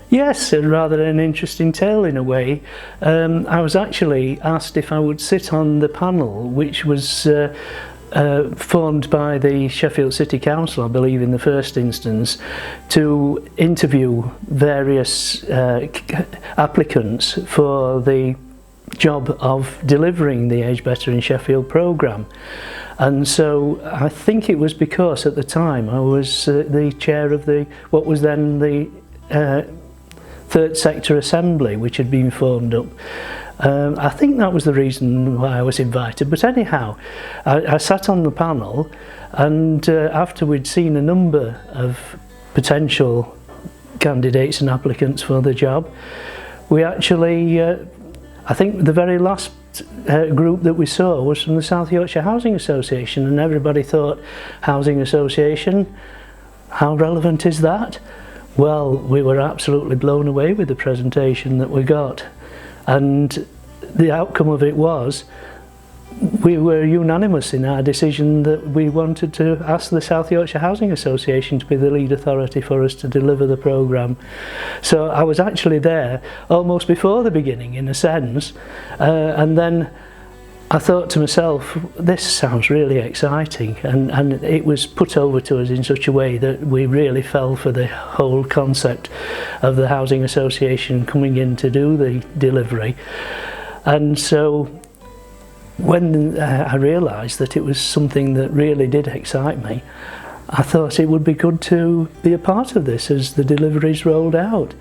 Yes, rather an interesting tale in a way. I was actually asked if I would sit on the panel, which was formed by the Sheffield City Council, I believe, in the first instance, to interview various applicants for the job of delivering the Age Better in Sheffield programme. And so I think it was because at the time I was the chair of what was then the Third Sector Assembly, which had been formed up. I think that was the reason why I was invited, but anyhow, I sat on the panel, and after we'd seen a number of potential candidates and applicants for the job, we actually, I think the very last group that we saw was from the South Yorkshire Housing Association, and everybody thought, Housing Association, how relevant is that? Well, we were absolutely blown away with the presentation that we got, and the outcome of it was we were unanimous in our decision that we wanted to ask the South Yorkshire Housing Association to be the lead authority for us to deliver the programme. So I was actually there almost before the beginning, in a sense, and then I thought to myself, this sounds really exciting, and it was put over to us in such a way that we really fell for the whole concept of the Housing Association coming in to do the delivery. And so when I realised that it was something that really did excite me, I thought it would be good to be a part of this as the deliveries rolled out.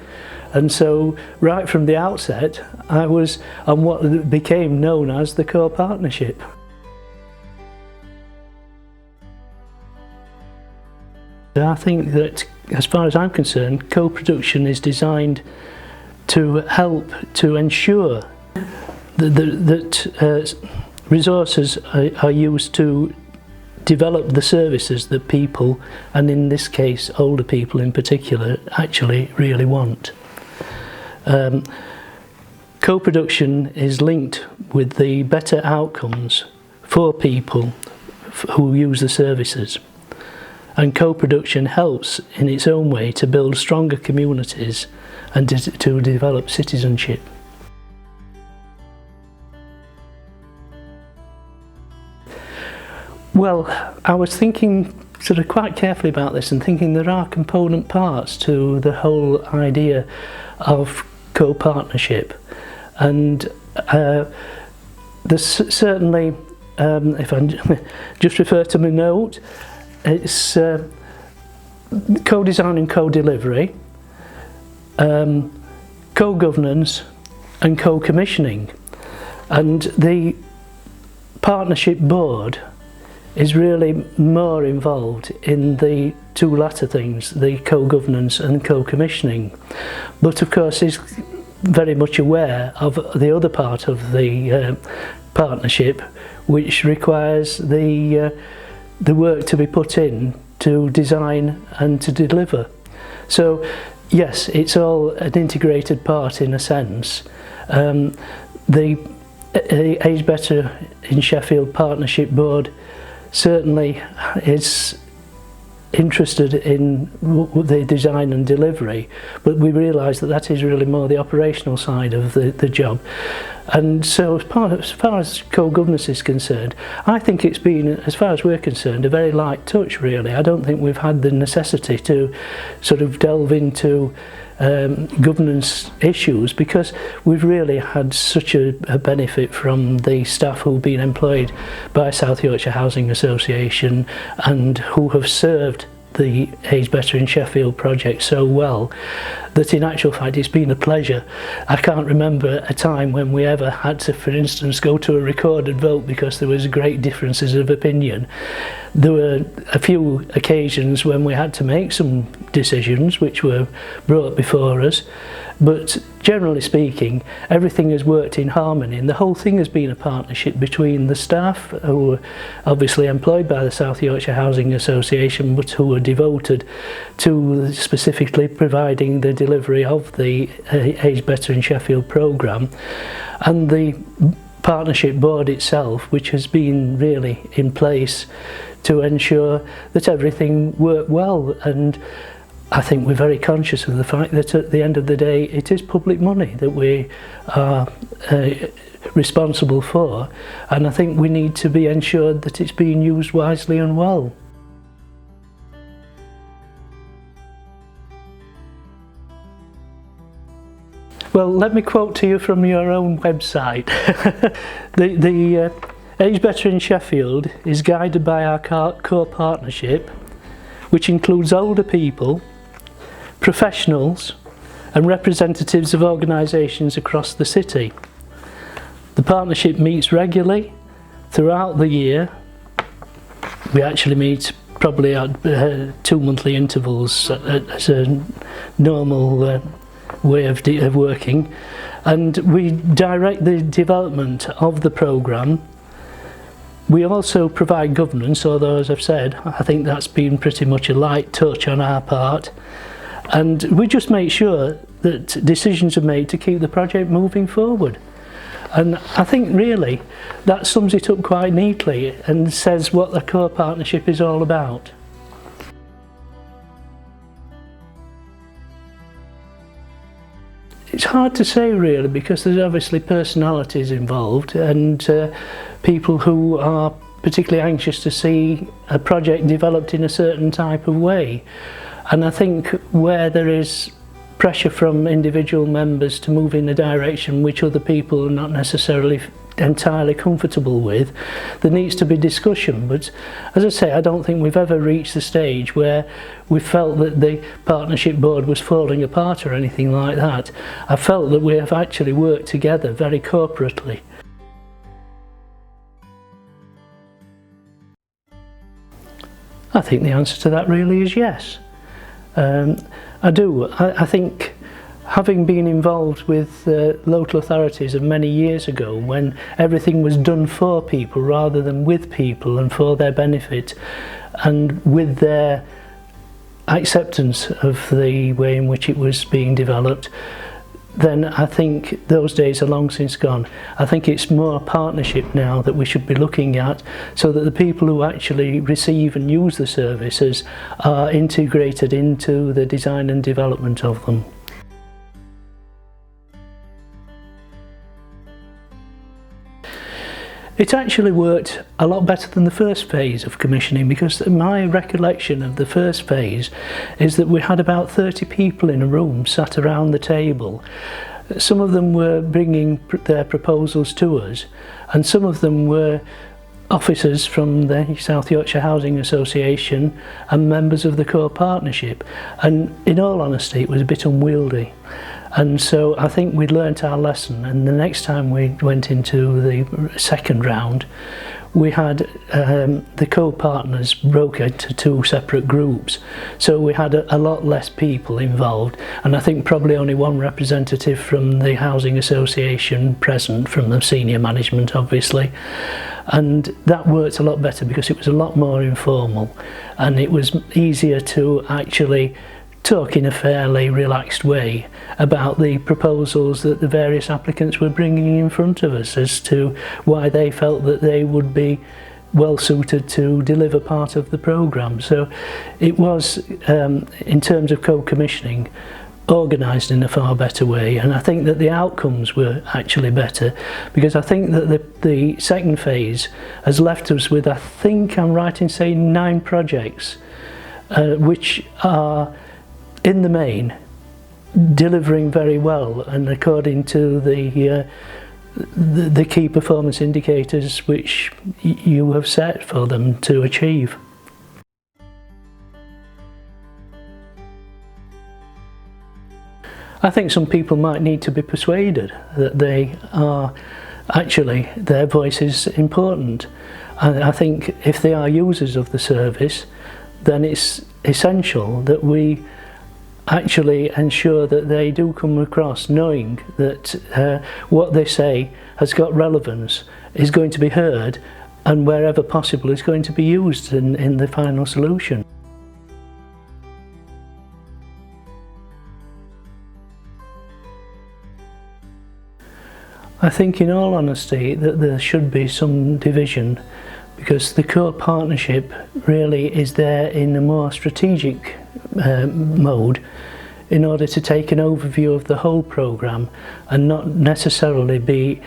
And so right from the outset I was on what became known as the co-partnership. I think that, as far as I'm concerned, co-production is designed to help to ensure that resources are used to develop the services that people, and in this case older people in particular, actually really want. Co-production is linked with the better outcomes for people who use the services, and co-production helps in its own way to build stronger communities and to develop citizenship. Well, I was thinking sort of quite carefully about this and thinking there are component parts to the whole idea of co-partnership, and there's certainly, if I just refer to my note, it's co-design and co-delivery, co-governance and co-commissioning, and the partnership board is really more involved in the two latter things, the co-governance and co-commissioning, but of course is very much aware of the other part of the partnership, which requires the work to be put in to design and to deliver. So yes, it's all an integrated part in a sense. The Age Better in Sheffield Partnership Board certainly is interested in the design and delivery, but we realise that that is really more the operational side of the job. And so as far as co-governance is concerned, I think it's been, as far as we're concerned, a very light touch really. I don't think we've had the necessity to sort of delve into governance issues, because we've really had such a benefit from the staff who've been employed by South Yorkshire Housing Association and who have served the Age Better in Sheffield project so well that in actual fact it's been a pleasure. I can't remember a time when we ever had to, for instance, go to a recorded vote because there was great differences of opinion. There were a few occasions when we had to make some decisions which were brought before us, but generally speaking everything has worked in harmony, and the whole thing has been a partnership between the staff who were obviously employed by the South Yorkshire Housing Association but who were devoted to specifically providing the delivery of the Age Better in Sheffield programme, and the partnership board itself, which has been really in place to ensure that everything worked well. And I think we're very conscious of the fact that at the end of the day it is public money that we are responsible for, and I think we need to be ensured that it's being used wisely and well. Well, let me quote to you from your own website. The Age Better in Sheffield is guided by our core partnership, which includes older people, professionals and representatives of organisations across the city. The partnership meets regularly throughout the year. We actually meet probably at 2 monthly intervals as a normal way of working, and we direct the development of the programme. We also provide governance, although as I've said, I think that's been pretty much a light touch on our part, and we just make sure that decisions are made to keep the project moving forward. And I think really that sums it up quite neatly and says what the core partnership is all about. It's hard to say really, because there's obviously personalities involved and people who are particularly anxious to see a project developed in a certain type of way. And I think where there is pressure from individual members to move in a direction which other people are not necessarily entirely comfortable with, there needs to be discussion. But as I say, I don't think we've ever reached the stage where we felt that the partnership board was falling apart or anything like that. I felt that we have actually worked together very corporately. I think the answer to that really is yes. I do. I think having been involved with local authorities of many years ago, when everything was done for people rather than with people and for their benefit, and with their acceptance of the way in which it was being developed, then I think those days are long since gone. I think it's more partnership now that we should be looking at, so that the people who actually receive and use the services are integrated into the design and development of them. It actually worked a lot better than the first phase of commissioning, because my recollection of the first phase is that we had about 30 people in a room sat around the table. Some of them were bringing their proposals to us, and some of them were officers from the South Yorkshire Housing Association and members of the core partnership, and in all honesty it was a bit unwieldy. And so I think we'd learnt our lesson, and the next time we went into the second round, we had the co-partners broke into 2 separate groups, so we had a lot less people involved, and I think probably only 1 representative from the Housing Association present, from the senior management obviously, and that worked a lot better because it was a lot more informal and it was easier to actually talk in a fairly relaxed way about the proposals that the various applicants were bringing in front of us, as to why they felt that they would be well suited to deliver part of the programme. So it was, in terms of co-commissioning, organised in a far better way, and I think that the outcomes were actually better, because I think that the second phase has left us with, I think I'm right in saying, 9 projects which are in the main delivering very well and according to the key performance indicators which you have set for them to achieve. I think some people might need to be persuaded that they are actually, their voice is important. And I think if they are users of the service, then it's essential that we actually ensure that they do come across knowing that what they say has got relevance, is going to be heard, and wherever possible is going to be used in the final solution. I think in all honesty that there should be some division, because the core partnership really is there in a more strategic mode in order to take an overview of the whole programme and not necessarily be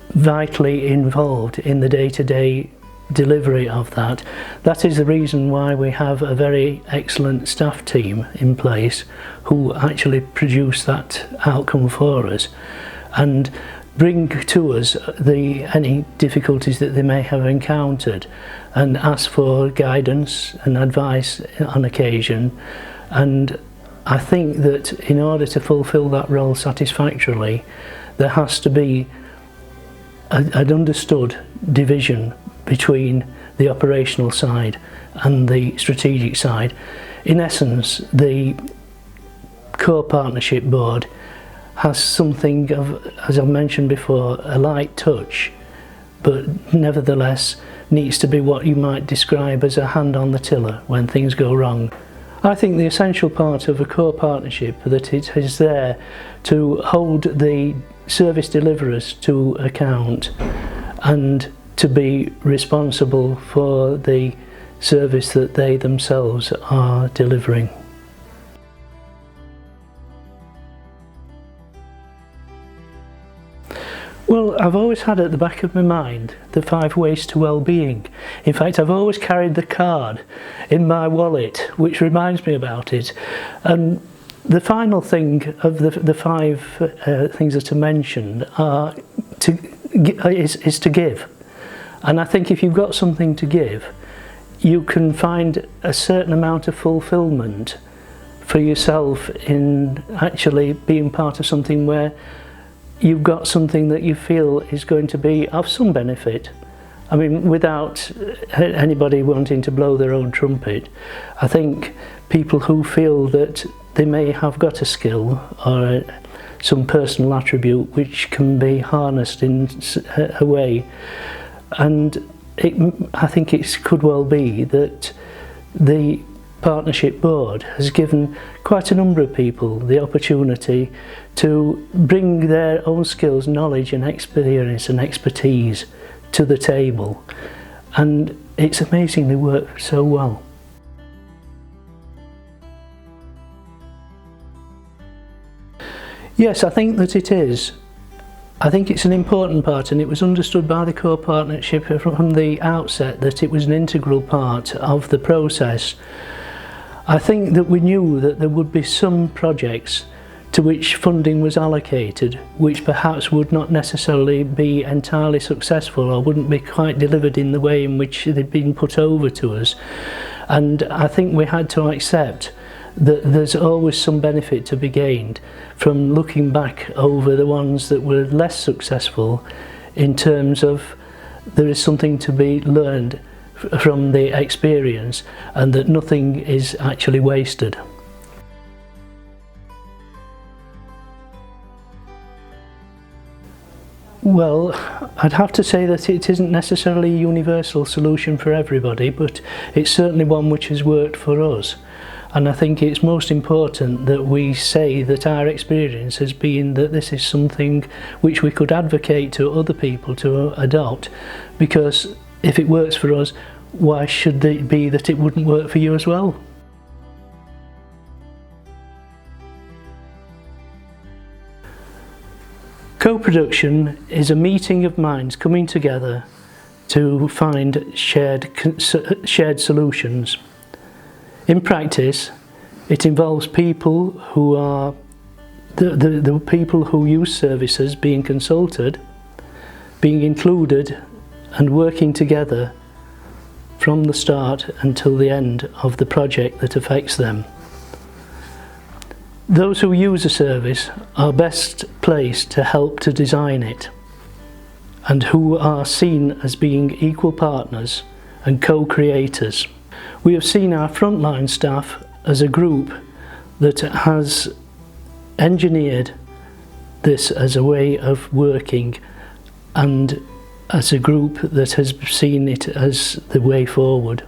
vitally involved in the day-to-day delivery of that. That is the reason why we have a very excellent staff team in place who actually produce that outcome for us and bring to us any difficulties that they may have encountered and ask for guidance and advice on occasion. And I think that in order to fulfil that role satisfactorily, there has to be an understood division between the operational side and the strategic side. In essence, the core partnership board has something of, as I mentioned before, a light touch, but nevertheless needs to be what you might describe as a hand on the tiller when things go wrong. I think the essential part of a core partnership that it is there to hold the service deliverers to account and to be responsible for the service that they themselves are delivering. Well, I've always had at the back of my mind the 5 ways to well-being. In fact, I've always carried the card in my wallet, which reminds me about it. And the final thing of the 5 things that are mentioned is to give. And I think if you've got something to give, you can find a certain amount of fulfilment for yourself in actually being part of something where you've got something that you feel is going to be of some benefit. I mean, without anybody wanting to blow their own trumpet, I think people who feel that they may have got a skill or some personal attribute which can be harnessed in a way, and I think it could well be that the Partnership Board has given quite a number of people the opportunity to bring their own skills, knowledge and experience and expertise to the table, and it's amazingly worked so well. Yes, I think that it is. I think it's an important part, and it was understood by the core partnership from the outset that it was an integral part of the process. I think that we knew that there would be some projects to which funding was allocated which perhaps would not necessarily be entirely successful or wouldn't be quite delivered in the way in which they'd been put over to us. And I think we had to accept that there's always some benefit to be gained from looking back over the ones that were less successful, in terms of there is something to be learned from the experience and that nothing is actually wasted. Well, I'd have to say that it isn't necessarily a universal solution for everybody, but it's certainly one which has worked for us. And I think it's most important that we say that our experience has been that this is something which we could advocate to other people to adopt, because if it works for us, why should it be that it wouldn't work for you as well? Co-production is a meeting of minds coming together to find shared solutions. In practice, it involves people who are the people who use services being consulted, being included and working together from the start until the end of the project that affects them. Those who use a service are best placed to help to design it, and who are seen as being equal partners and co-creators. We have seen our frontline staff as a group that has engineered this as a way of working, and as a group that has seen it as the way forward.